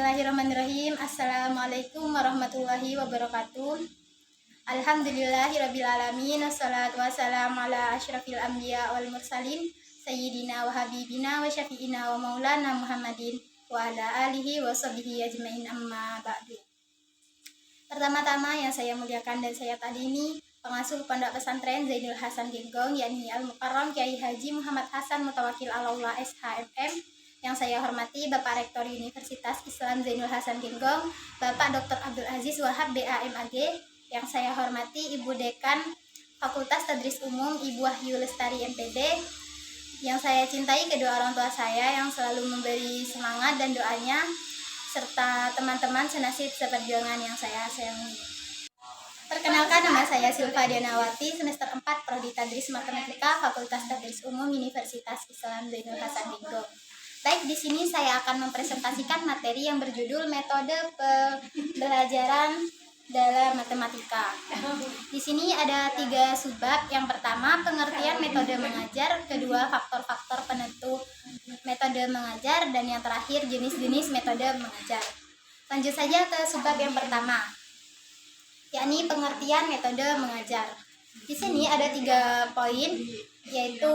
Bismillahirrahmanirrahim. Assalamualaikum warahmatullahi wabarakatuh. Alhamdulillahirrabbilalamin. Wassalatu wassalamu ala asyrafil anbiya wal mursalin Sayyidina wa habibina wa syafi'ina wa maulana Muhammadin wa ala alihi wa sahbihi ajmain, amma ba'du. Pertama-tama yang saya muliakan dan saya tadini pengasuh Pondok Pesantren Zainul Hasan Genggong, yakni Al-Mukarram Kiai Haji Muhammad Hasan Mutawakil Alallah SHMM. Yang saya hormati Bapak Rektor Universitas Islam Zainul Hasan Genggong, Bapak Dr. Abdul Aziz Wahab BAMAG. Yang saya hormati Ibu Dekan Fakultas Tadris Umum Ibu Wahyu Lestari MPD. Yang saya cintai kedua orang tua saya yang selalu memberi semangat dan doanya, serta teman-teman senasib seperjuangan yang saya sayangi. Perkenalkan, nama saya Silva Dianawati, semester 4 Prodi Tadris Matematika Fakultas Tadris Umum Universitas Islam Zainul Hasan Genggong. Baik, di sini saya akan mempresentasikan materi yang berjudul metode pembelajaran dalam matematika. Di sini ada 3 subbab. Yang pertama, pengertian metode mengajar, kedua, faktor-faktor penentu metode mengajar, dan yang terakhir, jenis-jenis metode mengajar. Lanjut saja ke subbab yang pertama, yakni pengertian metode mengajar. Di sini ada 3 poin, yaitu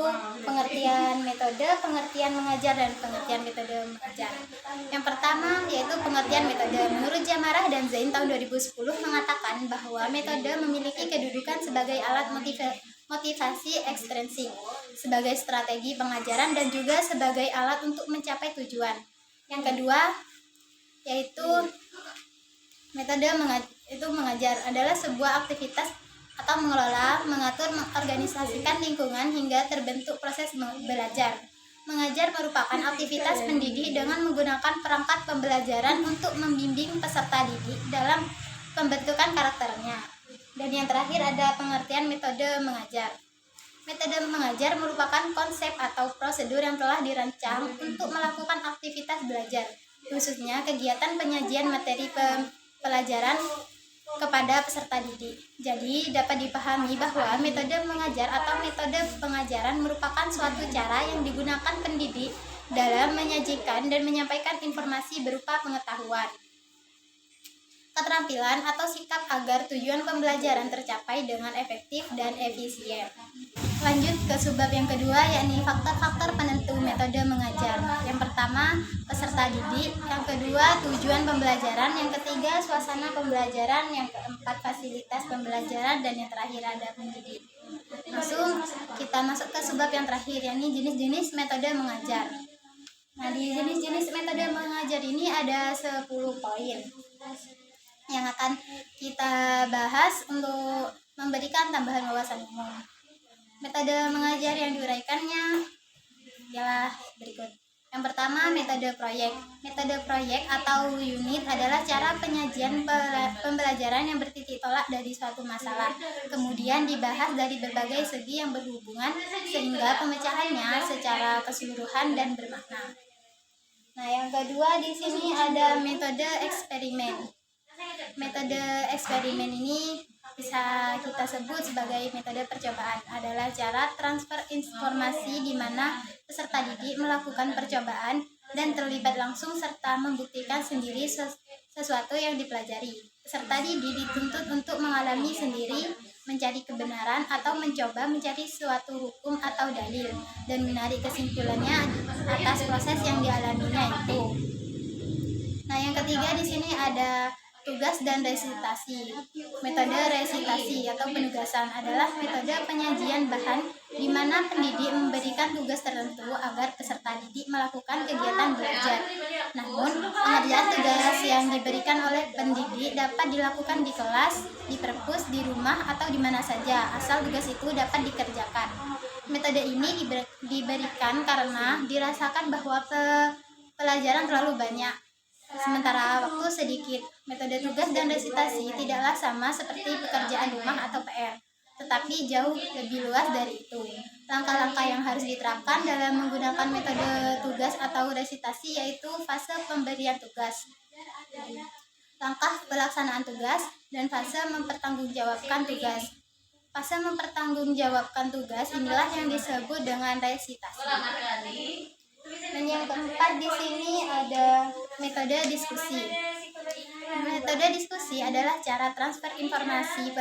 pengertian metode, pengertian mengajar, dan pengertian metode mengajar. Yang pertama yaitu pengertian metode. Menurut Jamarah dan Zain tahun 2010 mengatakan bahwa metode memiliki kedudukan sebagai alat motivasi ekstrinsik, sebagai strategi pengajaran, dan juga sebagai alat untuk mencapai tujuan. Yang kedua yaitu metode mengajar adalah sebuah aktivitas atau mengelola, mengatur, mengorganisasikan lingkungan hingga terbentuk proses belajar. Mengajar merupakan aktivitas pendidik dengan menggunakan perangkat pembelajaran untuk membimbing peserta didik dalam pembentukan karakternya. Dan yang terakhir ada pengertian metode mengajar. Metode mengajar merupakan konsep atau prosedur yang telah dirancang untuk melakukan aktivitas belajar, khususnya kegiatan penyajian materi pelajaran kepada peserta didik. Jadi dapat dipahami bahwa metode mengajar atau metode pengajaran merupakan suatu cara yang digunakan pendidik dalam menyajikan dan menyampaikan informasi berupa pengetahuan, keterampilan, atau sikap agar tujuan pembelajaran tercapai dengan efektif dan efisien. Lanjut ke subbab yang kedua, yakni faktor-faktor penentu metode mengajar. Yang pertama, peserta didik. Yang kedua, tujuan pembelajaran. Yang ketiga, suasana pembelajaran. Yang keempat, fasilitas pembelajaran. Dan yang terakhir ada pendidik. Langsung kita masuk ke subbab yang terakhir, yakni jenis-jenis metode mengajar. Nah, di jenis-jenis metode mengajar ini ada 10 poin yang akan kita bahas untuk memberikan tambahan wawasan umum. Metode mengajar yang diuraikannya ialah berikut. Yang pertama, metode proyek. Metode proyek atau unit adalah cara penyajian pembelajaran yang bertitik tolak dari suatu masalah, kemudian dibahas dari berbagai segi yang berhubungan sehingga pemecahannya secara keseluruhan dan bermakna. Nah, yang kedua di sini ada metode eksperimen. Metode eksperimen ini bisa kita sebut sebagai metode percobaan, adalah cara transfer informasi di mana peserta didik melakukan percobaan dan terlibat langsung serta membuktikan sendiri sesuatu yang dipelajari. Peserta didik dituntut untuk mengalami sendiri, mencari kebenaran, atau mencoba mencari suatu hukum atau dalil dan menarik kesimpulannya atas proses yang dialaminya itu. Nah, yang ketiga di sini ada tugas dan resitasi. Metode resitasi atau penugasan adalah metode penyajian bahan di mana pendidik memberikan tugas tertentu agar peserta didik melakukan kegiatan belajar. Namun, pengerjaan tugas yang diberikan oleh pendidik dapat dilakukan di kelas, di perpus, di rumah, atau di mana saja, asal tugas itu dapat dikerjakan. Metode ini diberikan karena dirasakan bahwa pelajaran terlalu banyak, sementara waktu sedikit. Metode tugas dan resitasi tidaklah sama seperti pekerjaan rumah atau PR, tetapi jauh lebih luas dari itu. Langkah-langkah yang harus diterapkan dalam menggunakan metode tugas atau resitasi yaitu fase pemberian tugas, langkah pelaksanaan tugas, dan fase mempertanggungjawabkan tugas. Fase mempertanggungjawabkan tugas inilah yang disebut dengan resitasi. Dan yang keempat di sini ada Metode diskusi. Metode diskusi adalah cara transfer informasi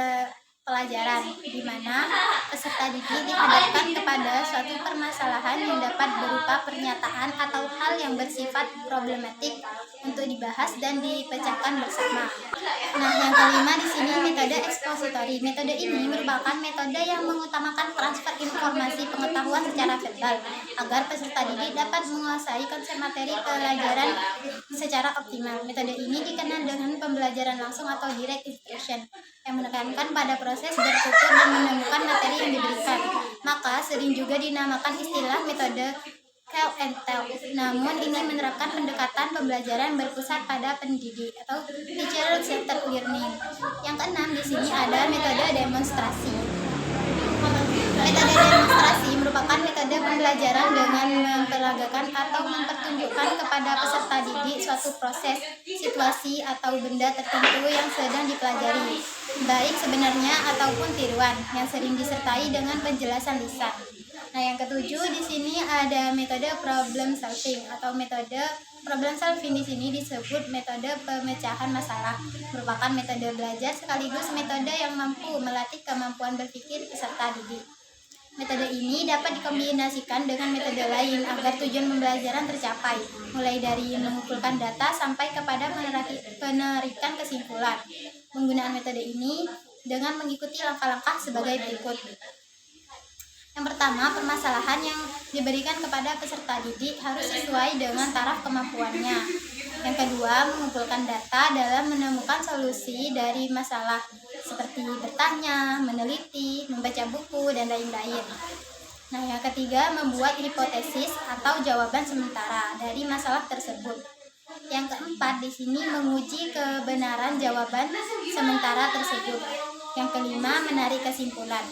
pelajaran di mana peserta didik dihadapkan kepada suatu permasalahan yang dapat berupa pernyataan atau hal yang bersifat problematik untuk dibahas dan dipecahkan bersama. Nah, yang kelima di sini metode ekspositori. Metode ini merupakan metode yang mengutamakan transfer informasi pengetahuan secara verbal agar peserta didik dapat menguasai konsep materi pelajaran secara optimal. Metode ini dikenal dengan pembelajaran langsung atau direct instruction yang menekankan pada proses bertutur dan menemukan materi yang diberikan. Maka sering juga dinamakan istilah metode tell and tell. Namun ini menerapkan pendekatan pembelajaran berpusat pada pendidik atau teacher-centered learning. Yang keenam di sini ada metode demonstrasi. Metode demonstrasi merupakan metode pembelajaran dengan memperagakan atau mempertunjukkan kepada peserta didik suatu proses, situasi, atau benda tertentu yang sedang dipelajari, baik sebenarnya ataupun tiruan, yang sering disertai dengan penjelasan lisan. Nah, yang ketujuh di sini ada metode problem solving atau metode problem solving di sini disebut metode pemecahan masalah. Merupakan metode belajar sekaligus metode yang mampu melatih kemampuan berpikir peserta didik. Metode ini dapat dikombinasikan dengan metode lain agar tujuan pembelajaran tercapai, mulai dari mengumpulkan data sampai kepada penarikan kesimpulan. Penggunaan metode ini dengan mengikuti langkah-langkah sebagai berikut. Yang pertama, permasalahan yang diberikan kepada peserta didik harus sesuai dengan taraf kemampuannya. Yang kedua, mengumpulkan data dalam menemukan solusi dari masalah, seperti bertanya, meneliti, membaca buku, dan lain-lain. Nah, yang ketiga, membuat hipotesis atau jawaban sementara dari masalah tersebut. Yang keempat, di sini menguji kebenaran jawaban sementara tersebut. Yang kelima, menarik kesimpulan.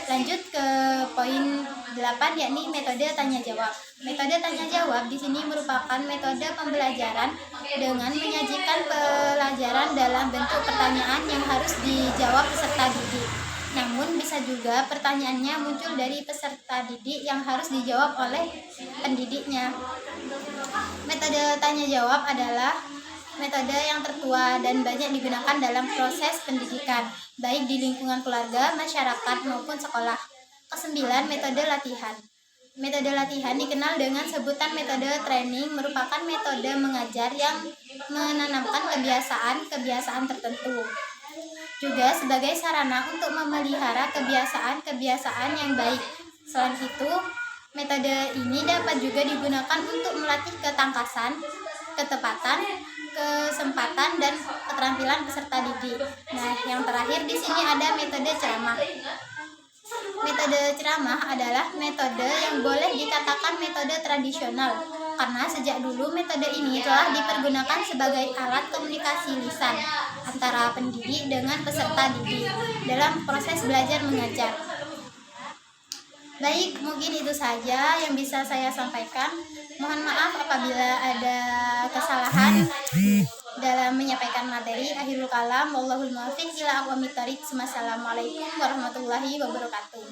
Lanjut ke poin 8, yakni metode tanya jawab. Metode tanya jawab di sini merupakan metode pembelajaran dengan menyajikan pelajaran dalam bentuk pertanyaan yang harus dijawab peserta didik. Namun bisa juga pertanyaannya muncul dari peserta didik yang harus dijawab oleh pendidiknya. Metode tanya jawab adalah metode yang tertua dan banyak digunakan dalam proses pendidikan, baik di lingkungan keluarga, masyarakat, maupun sekolah. Kesembilan, metode latihan. Metode latihan dikenal dengan sebutan metode training, merupakan metode mengajar yang menanamkan kebiasaan tertentu. Juga sebagai sarana untuk memelihara kebiasaan yang baik. Selain itu, metode ini dapat juga digunakan untuk melatih ketangkasan, ketepatan, kesempatan, dan keterampilan peserta didik. Nah, yang terakhir di sini ada metode ceramah. Metode ceramah adalah metode yang boleh dikatakan metode tradisional karena sejak dulu metode ini telah dipergunakan sebagai alat komunikasi lisan antara pendidik dengan peserta didik dalam proses belajar mengajar. Baik, mungkin itu saja yang bisa saya sampaikan. Mohon maaf apabila ada kesalahan dalam menyampaikan materi. Akhirul kalam, wallahul muwaffiq ila aqwamit thoriq. Wassalamualaikum warahmatullahi wabarakatuh.